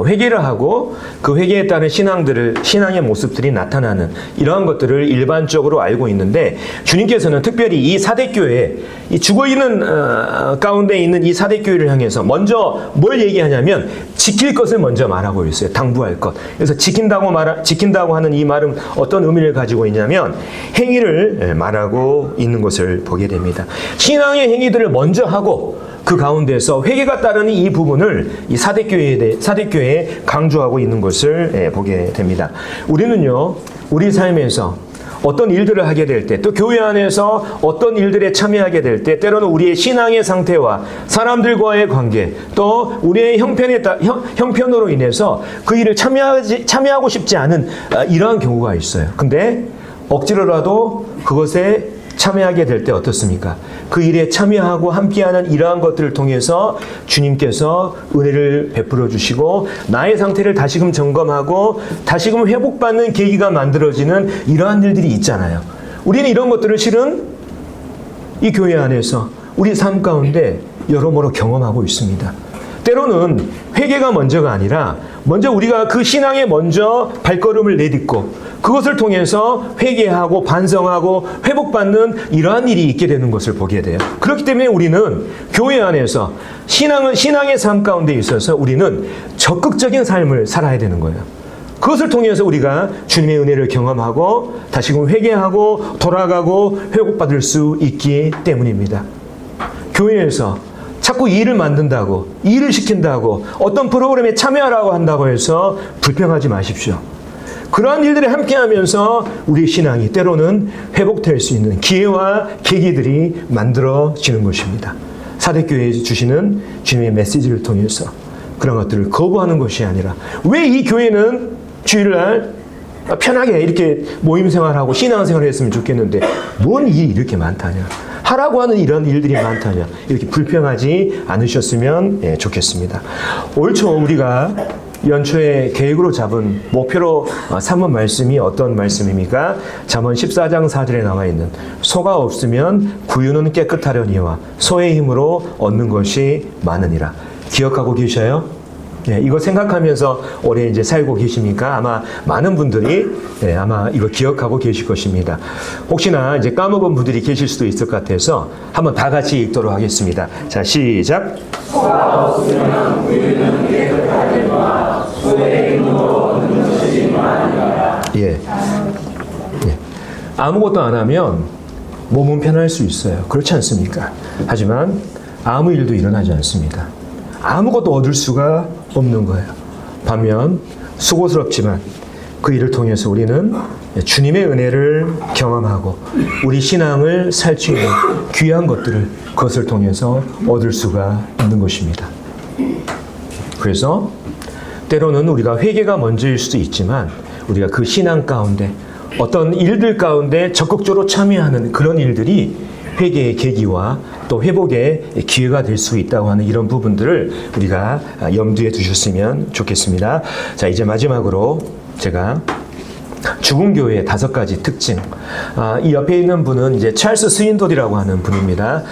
회개를 하고 그 회개에 따른 신앙의 모습들이 나타나는 이러한 것들을 일반적으로 알고 있는데, 주님께서는 특별히 이 사대교회, 이 죽어있는 가운데 있는 이 사대교회를 향해서 먼저 뭘 얘기하냐면 지킬 것을 먼저 말하고 있어요. 당부할 것. 그래서 지킨다고 하는 이 말은 어떤 의미를 가지고 있냐면 행위를 말하고 있는 것을 보게 됩니다. 신앙의 행위들을 먼저 하고 그 가운데서 회개가 따르는 이 부분을 이 사대교회에 강조하고 있는 것을 보게 됩니다. 우리는요, 우리 삶에서 어떤 일들을 하게 될 때, 또 교회 안에서 어떤 일들에 참여하게 될 때, 때로는 우리의 신앙의 상태와 사람들과의 관계, 또 우리의 형편으로 인해서 그 일을 참여하고 싶지 않은 이러한 경우가 있어요. 근데 억지로라도 그것에 참여하게 될 때 어떻습니까? 그 일에 참여하고 함께하는 이러한 것들을 통해서 주님께서 은혜를 베풀어 주시고 나의 상태를 다시금 점검하고 다시금 회복받는 계기가 만들어지는 이러한 일들이 있잖아요. 우리는 이런 것들을 실은 이 교회 안에서 우리 삶 가운데 여러모로 경험하고 있습니다. 때로는 회개가 먼저가 아니라 먼저 우리가 그 신앙에 먼저 발걸음을 내딛고 그것을 통해서 회개하고 반성하고 회복받는 이러한 일이 있게 되는 것을 보게 돼요. 그렇기 때문에 우리는 교회 안에서 신앙의 삶 가운데 있어서 우리는 적극적인 삶을 살아야 되는 거예요. 그것을 통해서 우리가 주님의 은혜를 경험하고 다시금 회개하고 돌아가고 회복받을 수 있기 때문입니다. 교회에서 자꾸 일을 만든다고, 일을 시킨다고, 어떤 프로그램에 참여하라고 한다고 해서 불평하지 마십시오. 그러한 일들에 함께하면서 우리 신앙이 때로는 회복될 수 있는 기회와 계기들이 만들어지는 것입니다. 사대교회에 주시는 주님의 메시지를 통해서 그런 것들을 거부하는 것이 아니라, 왜 이 교회는 주일날 편하게 이렇게 모임 생활하고 신앙 생활을 했으면 좋겠는데 뭔 일이 이렇게 많다냐, 하라고 하는 이런 일들이 많다냐, 이렇게 불평하지 않으셨으면 좋겠습니다. 올 초 우리가 연초에 계획으로 잡은 목표로 삼은 말씀이 어떤 말씀입니까? 잠언 14장 4절에 나와 있는 소가 없으면 구유는 깨끗하려니와 소의 힘으로 얻는 것이 많으니라. 기억하고 계셔요? 이거 생각하면서 올해 이제 살고 계십니까? 아마 많은 분들이 아마 이거 기억하고 계실 것입니다. 혹시나 이제 까먹은 분들이 계실 수도 있을 것 같아서 한번 다 같이 읽도록 하겠습니다. 자, 시작. 소가 없으면 구유는 깨끗하려니와 소의 힘으로 얻는 것이 많으니라. 예. 아무것도 안 하면 몸은 편할 수 있어요. 그렇지 않습니까? 하지만 아무 일도 일어나지 않습니다. 아무것도 얻을 수가 없는 거예요. 반면 수고스럽지만 그 일을 통해서 우리는 주님의 은혜를 경험하고 우리 신앙을 살수 있는 귀한 것들을 그것을 통해서 얻을 수가 있는 것입니다. 그래서 때로는 우리가 회개가 먼저일 수도 있지만 우리가 그 신앙 가운데 어떤 일들 가운데 적극적으로 참여하는 그런 일들이 회개의 계기와 또 회복의 기회가 될 수 있다고 하는 이런 부분들을 우리가 염두에 두셨으면 좋겠습니다. 자, 이제 마지막으로 제가 죽은 교회의 5가지 특징. 이 옆에 있는 분은 이제 찰스 스윈돌이라고 하는 분입니다.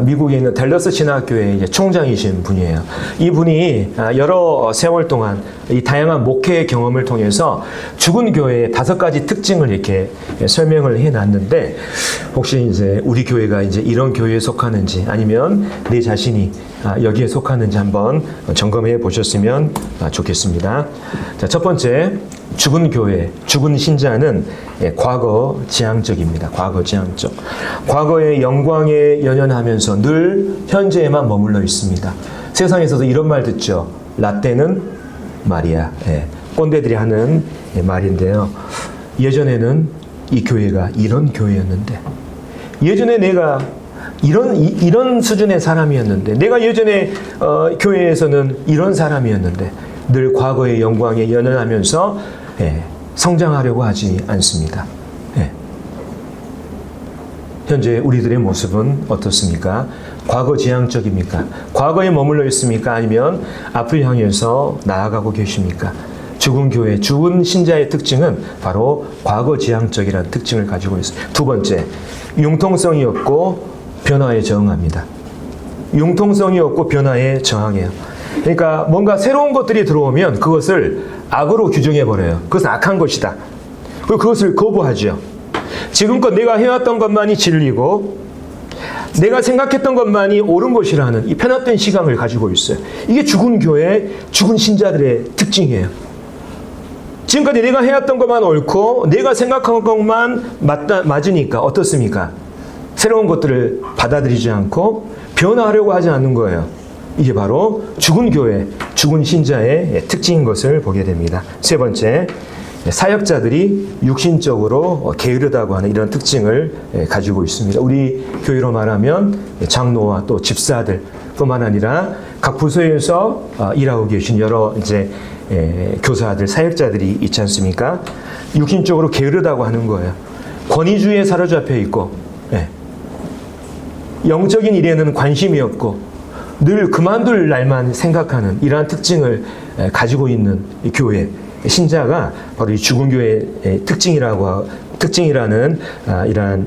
미국에 있는 댈러스 신학교의 이제 총장이신 분이에요. 이 분이 여러 세월 동안 이 다양한 목회 경험을 통해서 죽은 교회의 5가지 특징을 이렇게 설명을 해놨는데, 혹시 이제 우리 교회가 이제 이런 교회에 속하는지 아니면 내 자신이 여기에 속하는지 한번 점검해 보셨으면 좋겠습니다. 자, 첫 번째, 죽은 교회, 죽은 신자는 과거 지향적입니다. 과거 지향적. 과거의 영광에 연연하면서 늘 현재에만 머물러 있습니다. 세상에서도 이런 말 듣죠. 라떼는 말이야. 꼰대들이 하는 말인데요. 예전에는 이 교회가 이런 교회였는데, 예전에 내가 이런 수준의 사람이었는데, 내가 예전에 교회에서는 이런 사람이었는데, 늘 과거의 영광에 연연하면서 성장하려고 하지 않습니다. 현재 우리들의 모습은 어떻습니까? 과거 지향적입니까? 과거에 머물러 있습니까? 아니면 앞을 향해서 나아가고 계십니까? 죽은 교회, 죽은 신자의 특징은 바로 과거 지향적이라는 특징을 가지고 있습니다. 두 번째, 융통성이 없고 변화에 저항합니다. 융통성이 없고 변화에 저항해요. 그러니까 뭔가 새로운 것들이 들어오면 그것을 악으로 규정해버려요. 그것은 악한 것이다. 그리고 그것을 거부하죠. 지금껏 내가 해왔던 것만이 진리고 내가 생각했던 것만이 옳은 것이라는 이 편협된 시각을 가지고 있어요. 이게 죽은 교회, 죽은 신자들의 특징이에요. 지금까지 내가 해왔던 것만 옳고 내가 생각한 것만 맞으니까 어떻습니까? 새로운 것들을 받아들이지 않고 변화하려고 하지 않는 거예요. 이게 바로 죽은 교회, 죽은 신자의 특징인 것을 보게 됩니다. 세 번째, 사역자들이 육신적으로 게으르다고 하는 이런 특징을 가지고 있습니다. 우리 교회로 말하면 장로와 또 집사들 뿐만 아니라 각 부서에서 일하고 계신 여러 이제 교사들, 사역자들이 있지 않습니까? 육신적으로 게으르다고 하는 거예요. 권위주의에 사로잡혀 있고, 영적인 일에는 관심이 없고, 늘 그만둘 날만 생각하는 이러한 특징을 가지고 있는 교회 신자가 바로 이 죽은 교회의 특징이라는 이러한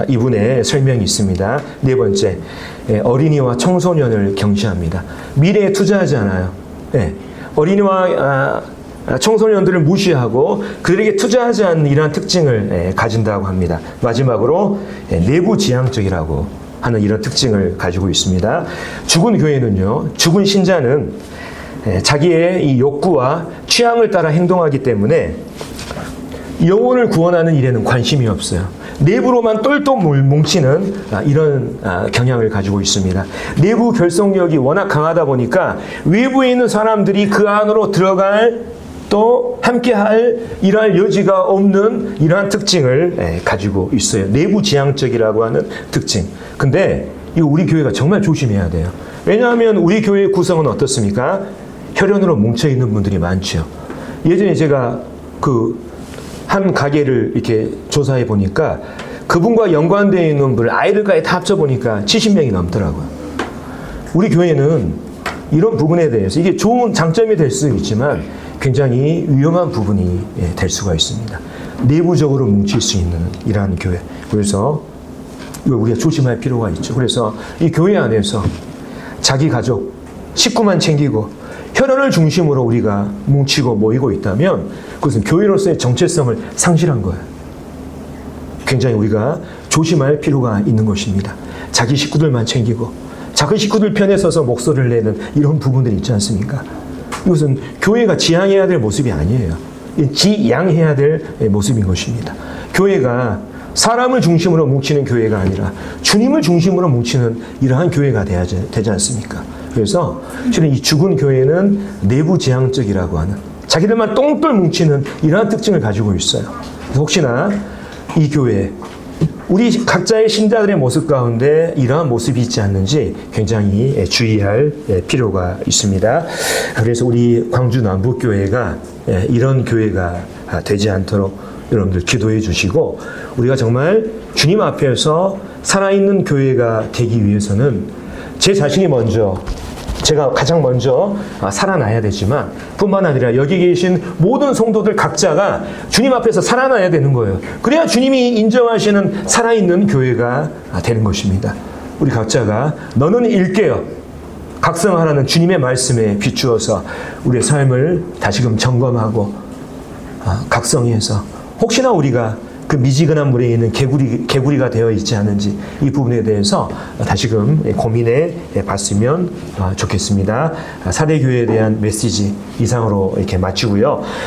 이분의 설명이 있습니다. 네 번째, 어린이와 청소년을 경시합니다. 미래에 투자하지 않아요. 어린이와 청소년들을 무시하고 그들에게 투자하지 않는 이러한 특징을 가진다고 합니다. 마지막으로 내부 지향적이라고 하는 이런 특징을 가지고 있습니다. 죽은 교회는요, 죽은 신자는 자기의 이 욕구와 취향을 따라 행동하기 때문에 영혼을 구원하는 일에는 관심이 없어요. 내부로만 똘똘 뭉치는 이런 경향을 가지고 있습니다. 내부 결속력이 워낙 강하다 보니까 외부에 있는 사람들이 그 안으로 들어갈 또 함께할 일할 여지가 없는 이러한 특징을 가지고 있어요. 내부 지향적이라고 하는 특징. 근데 이거 우리 교회가 정말 조심해야 돼요. 왜냐하면 우리 교회의 구성은 어떻습니까? 혈연으로 뭉쳐있는 분들이 많죠. 예전에 제가 한 가게를 이렇게 조사해 보니까 그분과 연관되어 있는 분을 아이들까지 다 합쳐보니까 70명이 넘더라고요. 우리 교회는 이런 부분에 대해서 이게 좋은 장점이 될 수 있지만 굉장히 위험한 부분이 될 수가 있습니다. 내부적으로 뭉칠 수 있는 이러한 교회. 그래서 이거 우리가 조심할 필요가 있죠. 그래서 이 교회 안에서 자기 가족, 식구만 챙기고 혈연을 중심으로 우리가 뭉치고 모이고 있다면 그것은 교회로서의 정체성을 상실한 거예요. 굉장히 우리가 조심할 필요가 있는 것입니다. 자기 식구들만 챙기고 자기 식구들 편에 서서 목소리를 내는 이런 부분들이 있지 않습니까? 이것은 교회가 지향해야 될 모습이 아니에요. 지양해야 될 모습인 것입니다. 교회가 사람을 중심으로 뭉치는 교회가 아니라 주님을 중심으로 뭉치는 이러한 교회가 되지 않습니까? 그래서 실은 이 죽은 교회는 내부 지향적이라고 하는 자기들만 똥돌 뭉치는 이러한 특징을 가지고 있어요. 혹시나 이 교회 우리 각자의 신자들의 모습 가운데 이러한 모습이 있지 않는지 굉장히 주의할 필요가 있습니다. 그래서 우리 광주 남북교회가 이런 교회가 되지 않도록 여러분들 기도해 주시고 우리가 정말 주님 앞에서 살아있는 교회가 되기 위해서는 제 자신이 먼저, 제가 가장 먼저 살아나야 되지만 뿐만 아니라 여기 계신 모든 성도들 각자가 주님 앞에서 살아나야 되는 거예요. 그래야 주님이 인정하시는 살아있는 교회가 되는 것입니다. 우리 각자가 너는 일깨어 각성하라는 주님의 말씀에 비추어서 우리의 삶을 다시금 점검하고 각성해서 혹시나 우리가 그 미지근한 물에 있는 개구리가 되어 있지 않은지 이 부분에 대해서 다시금 고민해 봤으면 좋겠습니다. 사대교회에 대한 메시지 이상으로 이렇게 마치고요.